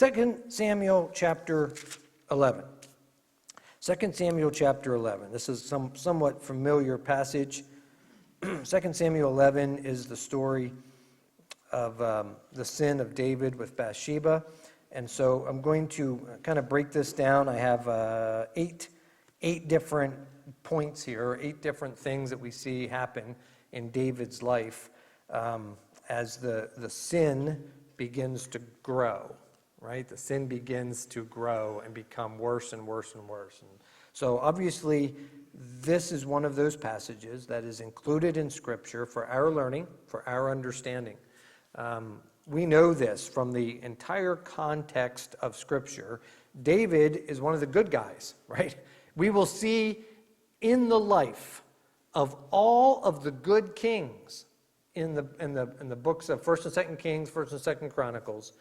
2 Samuel chapter 11. 2 Samuel chapter 11. This is some somewhat familiar passage. 2 Samuel 11 is the story of the sin of David with Bathsheba. And so I'm going to kind of break this down. I have eight different points here, 8 different things that we see happen in David's life as the sin begins to grow, right? The sin begins to grow and become worse and worse and worse. And so obviously, this is one of those passages that is included in Scripture for our learning, for our understanding. We know this from the entire context of Scripture. David is one of the good guys, right? We will see in the life of all of the good kings in the books of 1st and 2nd Kings, 1st and 2nd Chronicles,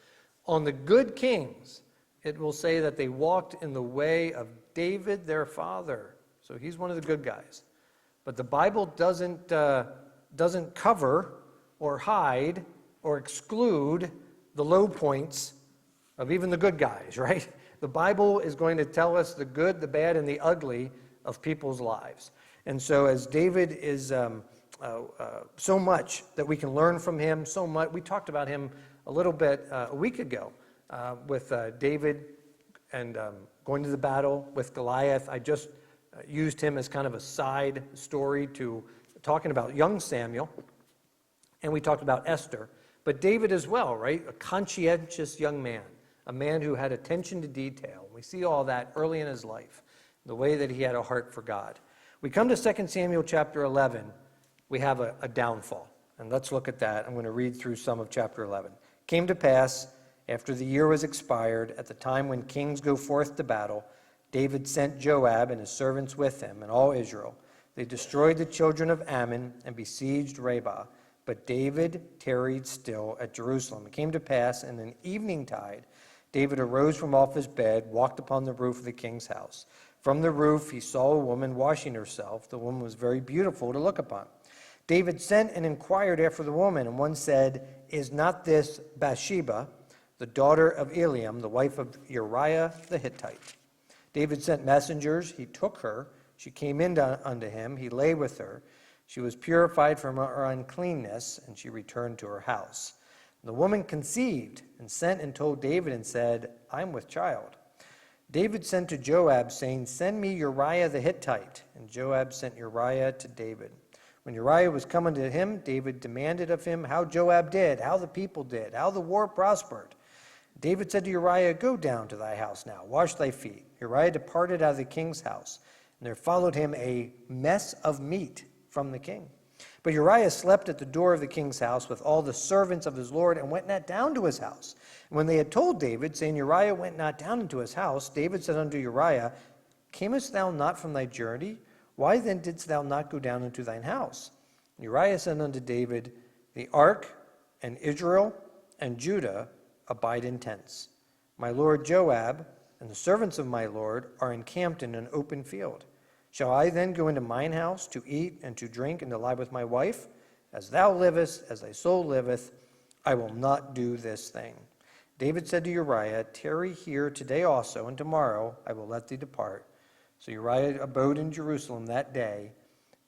on the good kings, it will say that they walked in the way of David, their father. So he's one of the good guys. But the Bible doesn't cover or hide or exclude the low points of even the good guys, right? The Bible is going to tell us the good, the bad, and the ugly of people's lives. And so as David is so much that we can learn from him, so much. We talked about him a little bit a week ago with David and going to the battle with Goliath. I just used him as kind of a side story to talking about young Samuel, and we talked about Esther. But David as well, right? A conscientious young man, a man who had attention to detail. We see all that early in his life, the way that he had a heart for God. We come to 2 Samuel chapter 11, we have a downfall. And let's look at that. I'm going to read through some of chapter 11. Came to pass, after the year was expired, at the time when kings go forth to battle, David sent Joab and his servants with him and all Israel. They destroyed the children of Ammon and besieged Rabbah. But David tarried still at Jerusalem. It came to pass in an eventide, David arose from off his bed, walked upon the roof of the king's house. From the roof he saw a woman washing herself. The woman was very beautiful to look upon. David sent and inquired after the woman, and one said, "Is not this Bathsheba, the daughter of Eliam, the wife of Uriah the Hittite?" David sent messengers. He took her. She came in unto him. He lay with her. She was purified from her uncleanness, and she returned to her house. The woman conceived and sent and told David and said, "I'm with child." David sent to Joab, saying, "Send me Uriah the Hittite." And Joab sent Uriah to David. When Uriah was coming to him, David demanded of him how Joab did, how the people did, how the war prospered. David said to Uriah, "Go down to thy house now, wash thy feet." Uriah departed out of the king's house, and there followed him a mess of meat from the king. But Uriah slept at the door of the king's house with all the servants of his lord, and went not down to his house. And when they had told David, saying, "Uriah went not down into his house," David said unto Uriah, "Camest thou not from thy journey? Why then didst thou not go down into thine house?" And Uriah said unto David, "The ark and Israel and Judah abide in tents. My lord Joab and the servants of my lord are encamped in an open field. Shall I then go into mine house to eat and to drink and to lie with my wife? As thou livest, as thy soul liveth, I will not do this thing." David said to Uriah, "Tarry here today also, and tomorrow I will let thee depart." So Uriah abode in Jerusalem that day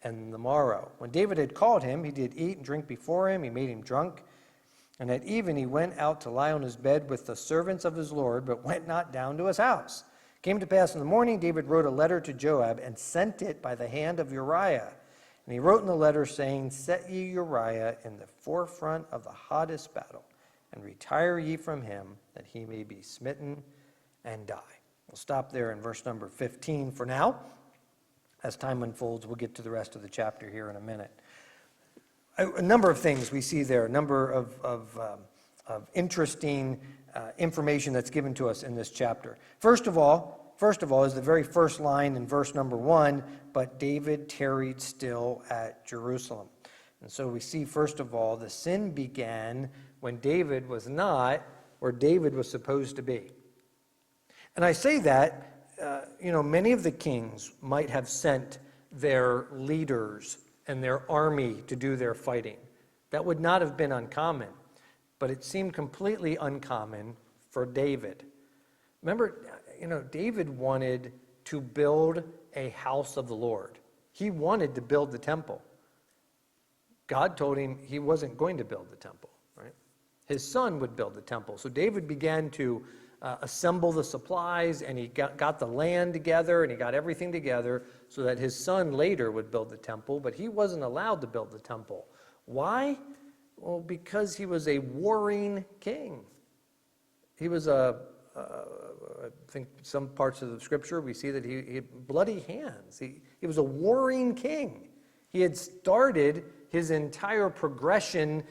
and the morrow. When David had called him, he did eat and drink before him. He made him drunk. And at even he went out to lie on his bed with the servants of his lord, but went not down to his house. It came to pass in the morning, David wrote a letter to Joab and sent it by the hand of Uriah. And he wrote in the letter, saying, "Set ye Uriah in the forefront of the hottest battle, and retire ye from him, that he may be smitten and die." We'll stop there in verse number 15 for now. As time unfolds, we'll get to the rest of the chapter here in a minute. A number of things we see there, a number of interesting information that's given to us in this chapter. First of all is the very first line in verse number 1, "But David tarried still at Jerusalem." And so we see, first of all, the sin began when David was not where David was supposed to be. And I say that, many of the kings might have sent their leaders and their army to do their fighting. That would not have been uncommon, but it seemed completely uncommon for David. Remember, David wanted to build a house of the Lord. He wanted to build the temple. God told him he wasn't going to build the temple, right? His son would build the temple. So David began to assemble the supplies, and he got the land together, and he got everything together so that his son later would build the temple, but he wasn't allowed to build the temple. Why? Well, because he was a warring king. He was I think some parts of the scripture we see that he had bloody hands. He was a warring king. He had started his entire progression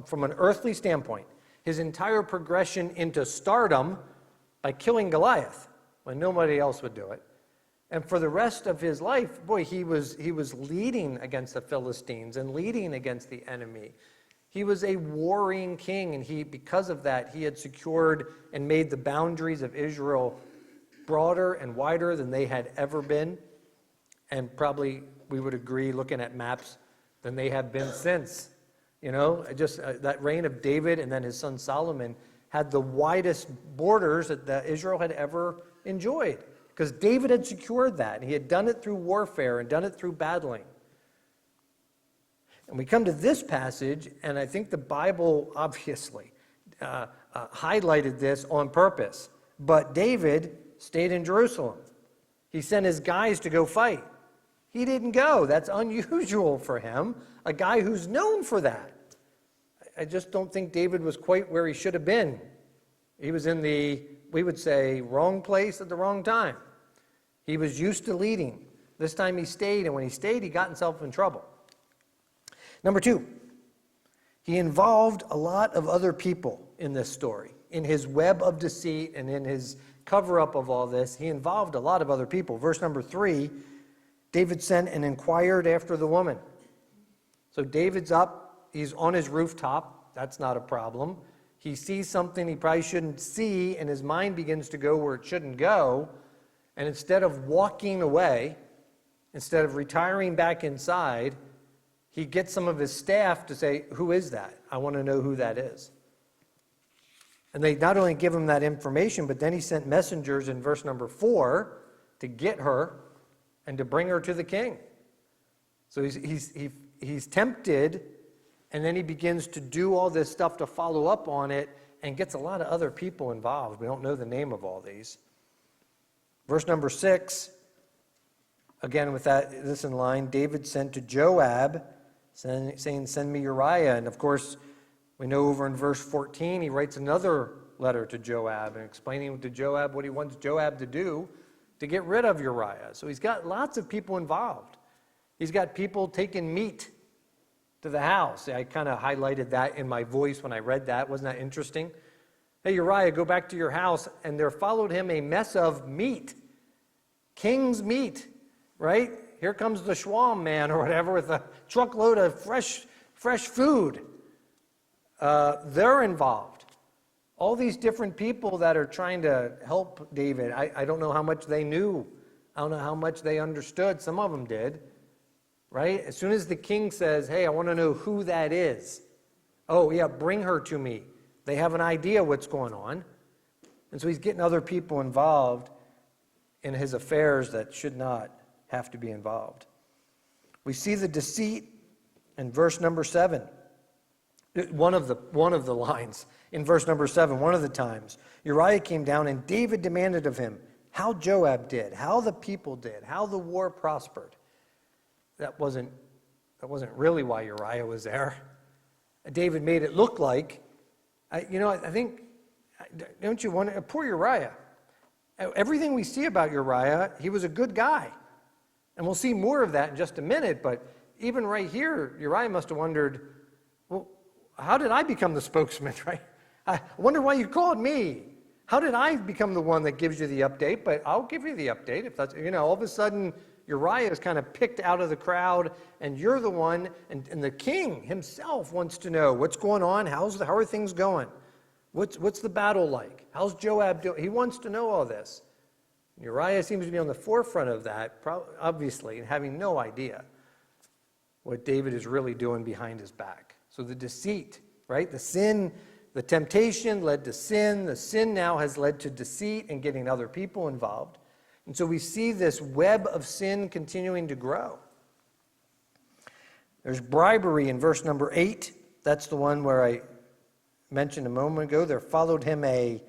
from an earthly standpoint, his entire progression into stardom by killing Goliath when nobody else would do it. And for the rest of his life, boy, he was leading against the Philistines and leading against the enemy. He was a warring king, and because of that, he had secured and made the boundaries of Israel broader and wider than they had ever been. And probably we would agree, looking at maps, than they have been since. That reign of David and then his son Solomon had the widest borders that Israel had ever enjoyed, because David had secured that. He had done it through warfare and done it through battling. And we come to this passage, and I think the Bible obviously highlighted this on purpose. But David stayed in Jerusalem. He sent his guys to go fight. He didn't go. That's unusual for him, a guy who's known for that. I just don't think David was quite where he should have been. He was in the, we would say, wrong place at the wrong time. He was used to leading. This time he stayed, and when he stayed, he got himself in trouble. Number 2, he involved a lot of other people in this story. In his web of deceit and in his cover-up of all this, he involved a lot of other people. Verse number 3, David sent and inquired after the woman. So David's up, he's on his rooftop. That's not a problem. He sees something he probably shouldn't see, and his mind begins to go where it shouldn't go. And instead of walking away, instead of retiring back inside, he gets some of his staff to say, "Who is that? I want to know who that is." And they not only give him that information, but then he sent messengers in verse number 4 to get her and to bring her to the king. So he's tempted, and then he begins to do all this stuff to follow up on it and gets a lot of other people involved. We don't know the name of all these. Verse number 6, again with this in line, David sent to Joab, saying, "Send me Uriah." And of course, we know over in verse 14, he writes another letter to Joab and explaining to Joab what he wants Joab to do to get rid of Uriah. So he's got lots of people involved. He's got people taking meat to the house. I kind of highlighted that in my voice when I read that. Wasn't that interesting? Hey, Uriah, go back to your house. And there followed him a mess of meat. King's meat, right? Here comes the Schwam man or whatever with a truckload of fresh food. They're involved. All these different people that are trying to help David. I don't know how much they knew. I don't know how much they understood. Some of them did, right? As soon as the king says, "Hey, I want to know who that is." "Oh, yeah, bring her to me." They have an idea what's going on. And so he's getting other people involved in his affairs that should not have to be involved. We see the deceit in verse number 7. One of the lines in verse number 7, one of the times, Uriah came down and David demanded of him how Joab did, how the people did, how the war prospered. That wasn't really why Uriah was there. David made it look like, I think, don't you want to, poor Uriah. Everything we see about Uriah, he was a good guy. And we'll see more of that in just a minute, but even right here, Uriah must have wondered, well, how did I become the spokesman, right? I wonder why you called me. How did I become the one that gives you the update? But I'll give you the update if that's, all of a sudden Uriah is kind of picked out of the crowd and you're the one, and the king himself wants to know what's going on, how are things going? What's the battle like? How's Joab doing? He wants to know all this. Uriah seems to be on the forefront of that, obviously, and having no idea what David is really doing behind his back. So the deceit, right? The sin The temptation led to sin. The sin now has led to deceit and getting other people involved. And so we see this web of sin continuing to grow. There's bribery in verse number 8. That's the one where I mentioned a moment ago. There followed him a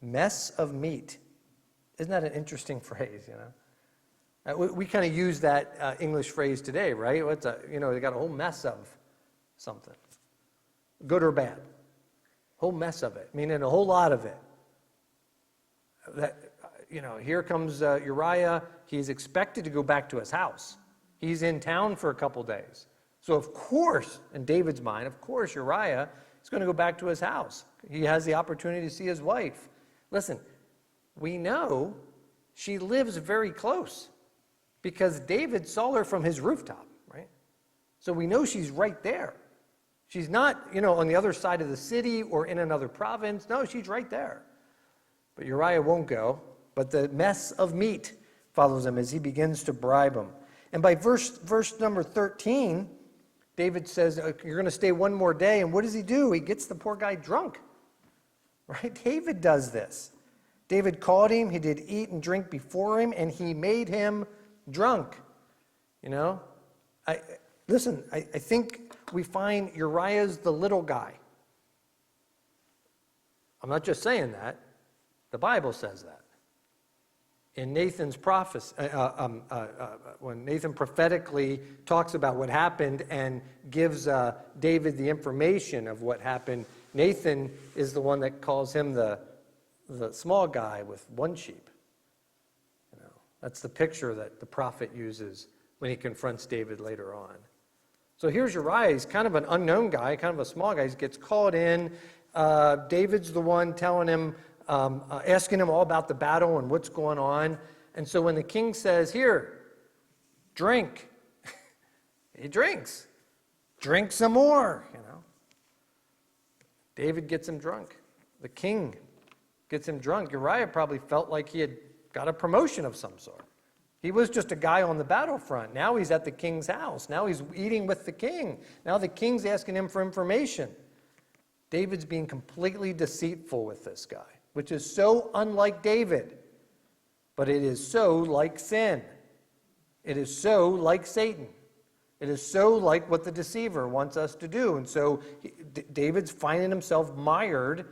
mess of meat. Isn't that an interesting phrase, you know? We kind of use that English phrase today, right? They got a whole mess of something. Good or bad. Whole mess of it, meaning a whole lot of it. Here comes Uriah. He's expected to go back to his house. He's in town for a couple days. So of course, in David's mind, of course, Uriah is going to go back to his house. He has the opportunity to see his wife. Listen, we know she lives very close because David saw her from his rooftop, right? So we know she's right there. She's not, on the other side of the city or in another province. No, she's right there. But Uriah won't go. But the mess of meat follows him as he begins to bribe him. And by verse number 13, David says, you're going to stay one more day. And what does he do? He gets the poor guy drunk. Right? David does this. David called him. He did eat and drink before him. And he made him drunk. I think we find Uriah's the little guy. I'm not just saying that. The Bible says that. In Nathan's prophecy, when Nathan prophetically talks about what happened and gives David the information of what happened, Nathan is the one that calls him the small guy with one sheep. That's the picture that the prophet uses when he confronts David later on. So here's Uriah. He's kind of an unknown guy, kind of a small guy. He gets called in. David's the one telling him, asking him all about the battle and what's going on. And so when the king says, here, drink, he drinks. Drink some more, David gets him drunk. The king gets him drunk. Uriah probably felt like he had got a promotion of some sort. He was just a guy on the battlefront. Now he's at the king's house. Now he's eating with the king. Now the king's asking him for information. David's being completely deceitful with this guy, which is so unlike David. But it is so like sin. It is so like Satan. It is so like what the deceiver wants us to do. And so David's finding himself mired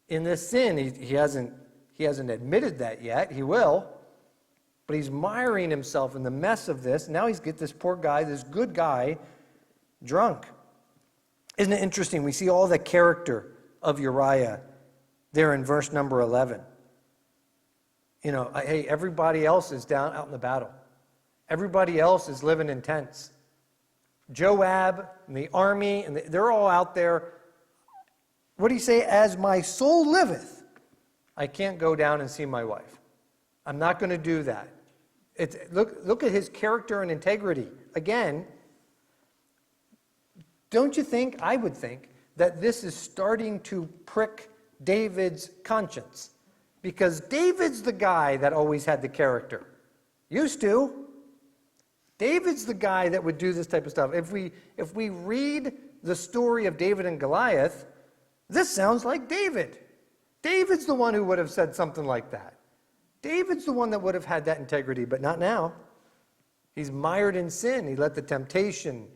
in this sin. He hasn't admitted that yet. He will. But he's miring himself in the mess of this. Now he's got this poor guy, this good guy, drunk. Isn't it interesting? We see all the character of Uriah there in verse number 11. Hey, everybody else is down out in the battle. Everybody else is living in tents. Joab and the army, and they're all out there. What do you say? As my soul liveth, I can't go down and see my wife. I'm not going to do that. Look at his character and integrity. Again, don't you think, I would think, that this is starting to prick David's conscience? Because David's the guy that always had the character. Used to. David's the guy that would do this type of stuff. If we read the story of David and Goliath, this sounds like David. David's the one who would have said something like that. David's the one that would have had that integrity, but not now. He's mired in sin. He let the temptation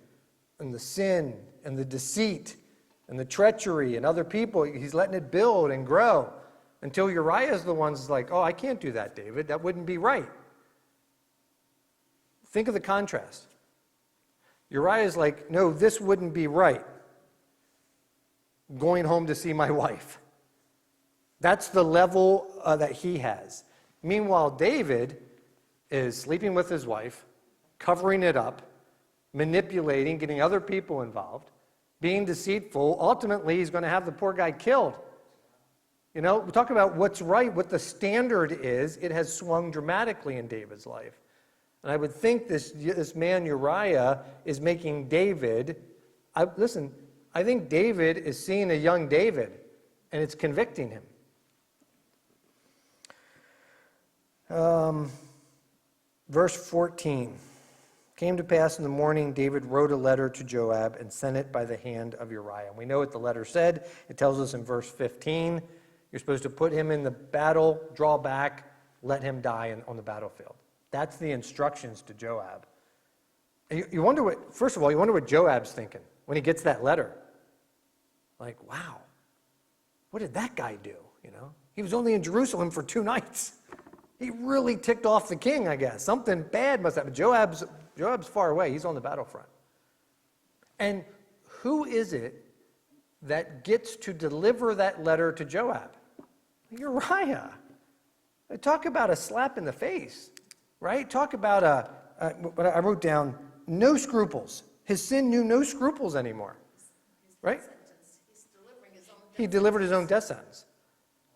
and the sin and the deceit and the treachery and other people, he's letting it build and grow until Uriah's the one who's like, oh, I can't do that, David. That wouldn't be right. Think of the contrast. Uriah's like, no, this wouldn't be right. Going home to see my wife. That's the level that he has. Meanwhile, David is sleeping with his wife, covering it up, manipulating, getting other people involved, being deceitful. Ultimately, he's going to have the poor guy killed. We talk about what's right, what the standard is. It has swung dramatically in David's life. And I would think this man Uriah is making David, I think David is seeing a young David, and it's convicting him. Verse 14. Came to pass in the morning, David wrote a letter to Joab and sent it by the hand of Uriah. And we know what the letter said. It tells us in verse 15, you're supposed to put him in the battle, draw back, let him die on the battlefield. That's the instructions to Joab. And you wonder first of all, you wonder what Joab's thinking when he gets that letter. Like, wow, what did that guy do? He was only in Jerusalem for 2 nights. He really ticked off the king, I guess. Something bad must happen. Joab's far away. He's on the battlefront. And who is it that gets to deliver that letter to Joab? Uriah. Talk about a slap in the face, right? Talk about what I wrote down, no scruples. His sin knew no scruples anymore, right? He delivered his own death sentence.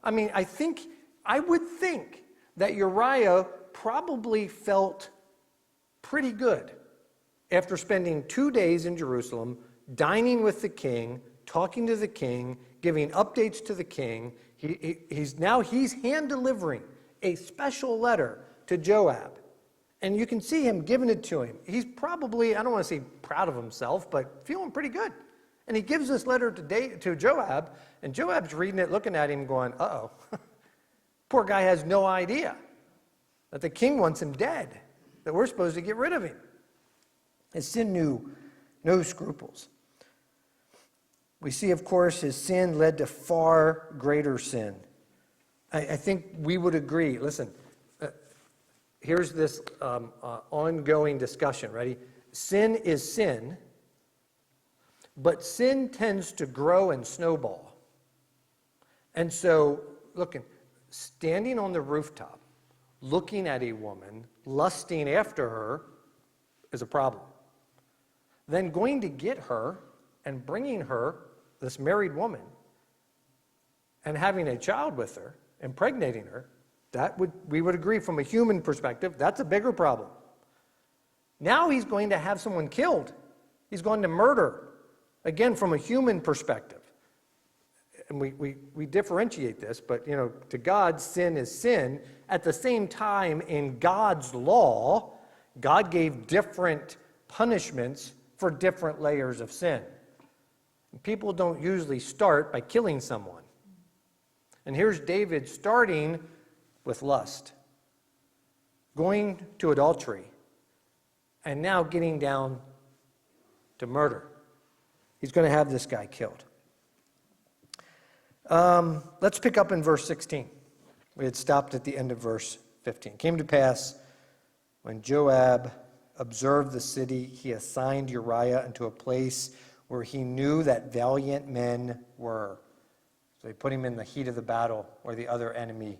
I mean, I would think that Uriah probably felt pretty good after spending 2 days in Jerusalem, dining with the king, talking to the king, giving updates to the king. He's hand delivering a special letter to Joab. And you can see him giving it to him. He's probably, I don't want to say proud of himself, but feeling pretty good. And he gives this letter to Joab, and Joab's reading it, looking at him, going, uh-oh. Poor guy has no idea that the king wants him dead, that we're supposed to get rid of him. His sin knew no scruples. We see, of course, his sin led to far greater sin. I think we would agree. Listen, here's this ongoing discussion. Ready? Sin is sin, but sin tends to grow and snowball. And so, standing on the rooftop, looking at a woman, lusting after her, is a problem. Then going to get her and bringing her, this married woman, and having a child with her, impregnating her, we would agree from a human perspective, that's a bigger problem. Now he's going to have someone killed. He's going to murder. Again, from a human perspective. And we differentiate this, but to God, sin is sin. At the same time, in God's law, God gave different punishments for different layers of sin. And people don't usually start by killing someone. And here's David starting with lust, going to adultery, and now getting down to murder. He's going to have this guy killed. Let's pick up in verse 16. We had stopped at the end of verse 15. It came to pass, when Joab observed the city, he assigned Uriah into a place where he knew that valiant men were. So he put him in the heat of the battle where the other enemy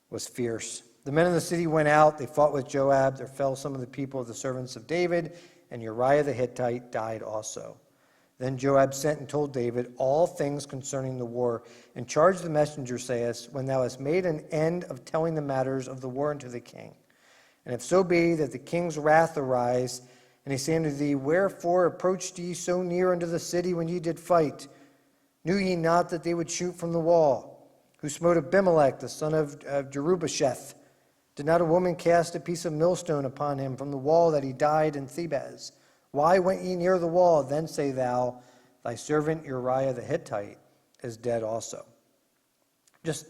was fierce. The men of the city went out. They fought with Joab. There fell some of the people of the servants of David, and Uriah the Hittite died also. Then Joab sent and told David all things concerning the war, and charged the messenger, sayest, when thou hast made an end of telling the matters of the war unto the king, and if so be that the king's wrath arise, and he say unto thee, wherefore approached ye so near unto the city when ye did fight? Knew ye not that they would shoot from the wall? Who smote Abimelech, the son of Jerubasheth? Did not a woman cast a piece of millstone upon him from the wall that he died in Thebez? Why went ye near the wall? Then say thou, thy servant Uriah the Hittite is dead also.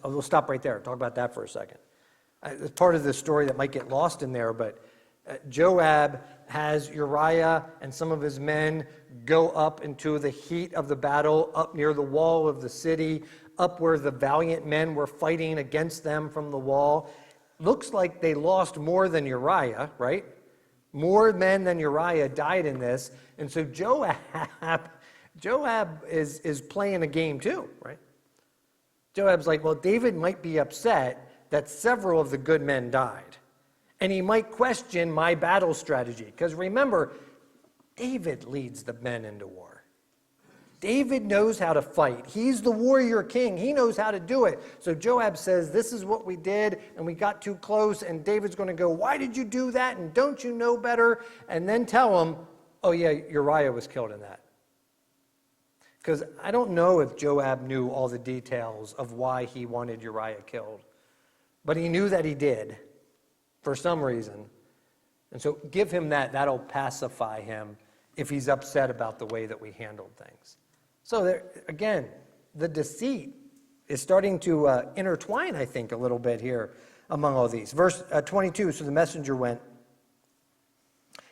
We'll stop right there. Talk about that for a second. It's part of the story that might get lost in there, but Joab has Uriah and some of his men go up into the heat of the battle, up near the wall of the city, up where the valiant men were fighting against them from the wall. Looks like they lost more than Uriah, right? More men than Uriah died in this. And so Joab is playing a game too, right? Joab's like, well, David might be upset that several of the good men died. And he might question my battle strategy. Because remember, David leads the men into war. David knows how to fight. He's the warrior king. He knows how to do it. So Joab says, this is what we did, and we got too close, and David's going to go, why did you do that, and don't you know better? And then tell him, oh yeah, Uriah was killed in that. Because I don't know if Joab knew all the details of why he wanted Uriah killed. But he knew that he did, for some reason. And so give him that. That'll pacify him if he's upset about the way that we handled things. So there, again, the deceit is starting to intertwine, I think, a little bit here among all these. Verse 22, so the messenger went,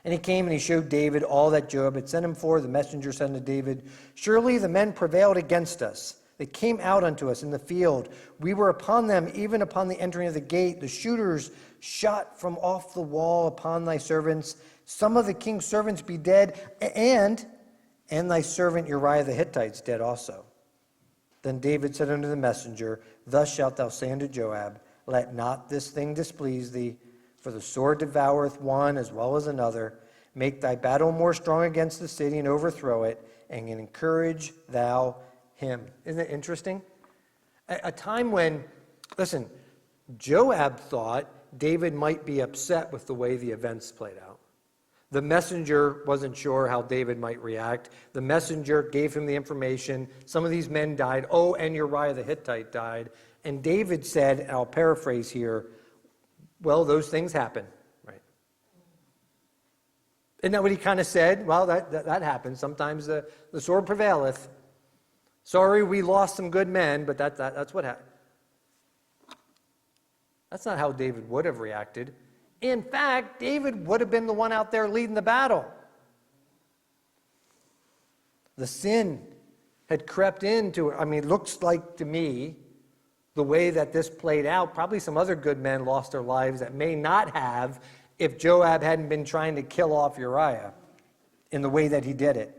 and he came and he showed David all that Joab had sent him for. The messenger said to David, surely the men prevailed against us. They came out unto us in the field. We were upon them, even upon the entering of the gate. The shooters shot from off the wall upon thy servants. Some of the king's servants be dead, and thy servant Uriah the Hittite's dead also. Then David said unto the messenger, thus shalt thou say unto Joab, let not this thing displease thee, for the sword devoureth one as well as another. Make thy battle more strong against the city and overthrow it, and encourage thou him. Isn't it interesting? A time when, listen, Joab thought David might be upset with the way the events played out. The messenger wasn't sure how David might react. The messenger gave him the information. Some of these men died. Oh, and Uriah the Hittite died. And David said, and I'll paraphrase here, well, those things happen, right? Isn't that what he kind of said? Well, that happens. Sometimes the sword prevaileth. Sorry, we lost some good men, but that's what happened. That's not how David would have reacted. In fact, David would have been the one out there leading the battle. The sin had crept into it. I mean, it looks like to me, the way that this played out, probably some other good men lost their lives that may not have if Joab hadn't been trying to kill off Uriah in the way that he did it.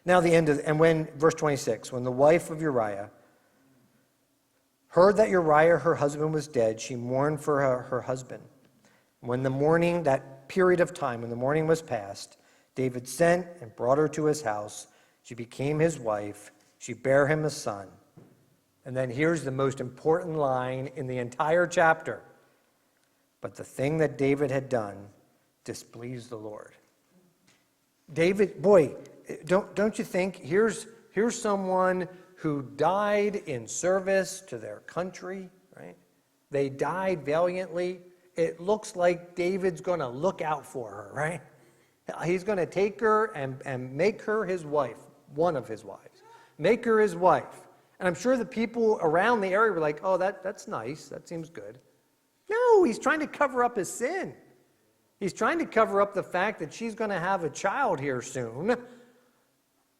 Now verse 26, when the wife of Uriah heard that Uriah, her husband, was dead, she mourned for her husband. When the morning, that period of time, when the morning was past, David sent and brought her to his house. She became his wife. She bare him a son. And then here's the most important line in the entire chapter. But the thing that David had done displeased the Lord. David, boy, don't you think, here's someone who died in service to their country, right? They died valiantly. It looks like David's going to look out for her, right? He's going to take her and make her his wife, one of his wives. Make her his wife. And I'm sure the people around the area were like, oh, that's nice. That seems good. No, he's trying to cover up his sin. He's trying to cover up the fact that she's going to have a child here soon,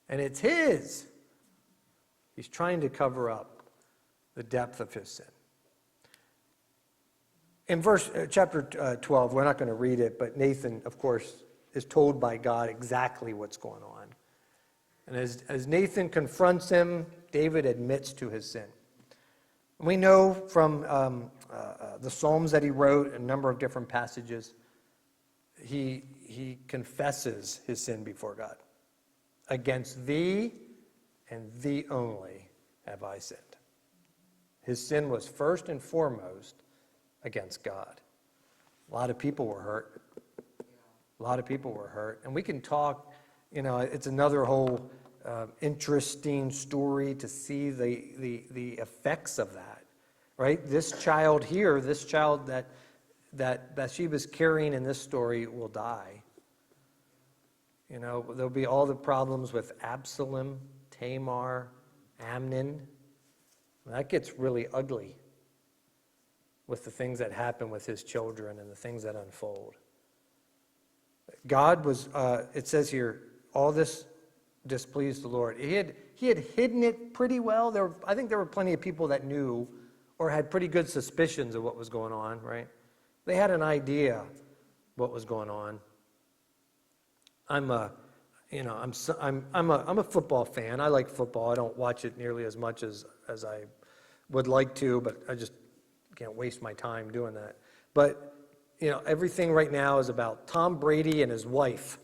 and it's his. He's trying to cover up the depth of his sin. In chapter 12, we're not going to read it, but Nathan, of course, is told by God exactly what's going on. And as Nathan confronts him, David admits to his sin. We know from the Psalms that he wrote, a number of different passages, he confesses his sin before God. Against thee and thee only have I sinned. His sin was first and foremost against God. A lot of people were hurt. A lot of people were hurt. And we can talk, it's another whole interesting story to see the effects of that, right? This child here, this child that Bathsheba's carrying in this story will die. There'll be all the problems with Absalom, Tamar, Amnon. That gets really ugly with the things that happen with his children and the things that unfold. God was, it says here, all this displeased the Lord. He had hidden it pretty well. I think there were plenty of people that knew or had pretty good suspicions of what was going on, right? They had an idea what was going on. I'm a football fan. I like football. I don't watch it nearly as much as I would like to, but I just can't waste my time doing that. But everything right now is about Tom Brady and his wife,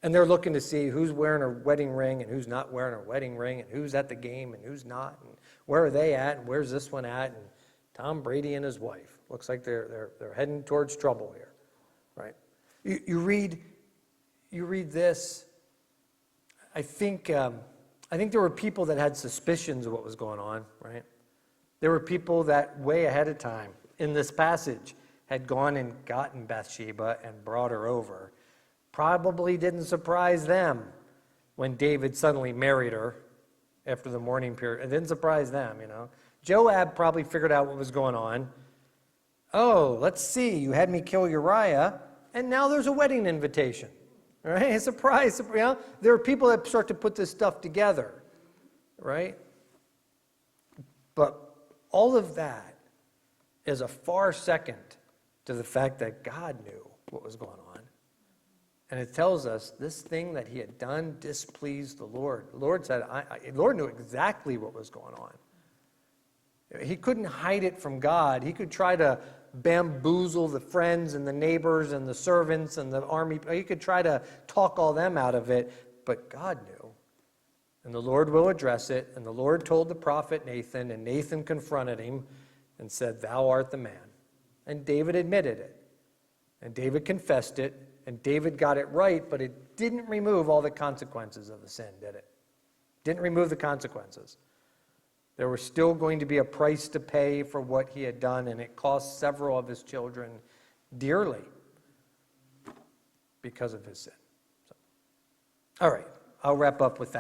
and they're looking to see who's wearing a wedding ring and who's not wearing a wedding ring and who's at the game and who's not, and where are they at and where's this one at, and Tom Brady and his wife. Looks like they're heading towards trouble here, right? You read this. I think there were people that had suspicions of what was going on, right? There were people that way ahead of time in this passage had gone and gotten Bathsheba and brought her over. Probably didn't surprise them when David suddenly married her after the mourning period. It didn't surprise them, you know. Joab probably figured out what was going on. Oh, let's see, you had me kill Uriah, and now there's a wedding invitation. Right? Surprise, you know. There are people that start to put this stuff together, right? But all of that is a far second to the fact that God knew what was going on. And it tells us this thing that he had done displeased the Lord. The Lord said, the Lord knew exactly what was going on. He couldn't hide it from God. He could try to bamboozle the friends and the neighbors and the servants and the army. He could try to talk all them out of it, but God knew. And the Lord will address it. And the Lord told the prophet Nathan, and Nathan confronted him and said, "Thou art the man." And David admitted it. And David confessed it. And David got it right, but it didn't remove all the consequences of the sin, did it? Didn't remove the consequences. There was still going to be a price to pay for what he had done, and it cost several of his children dearly because of his sin. So, all right, I'll wrap up with that.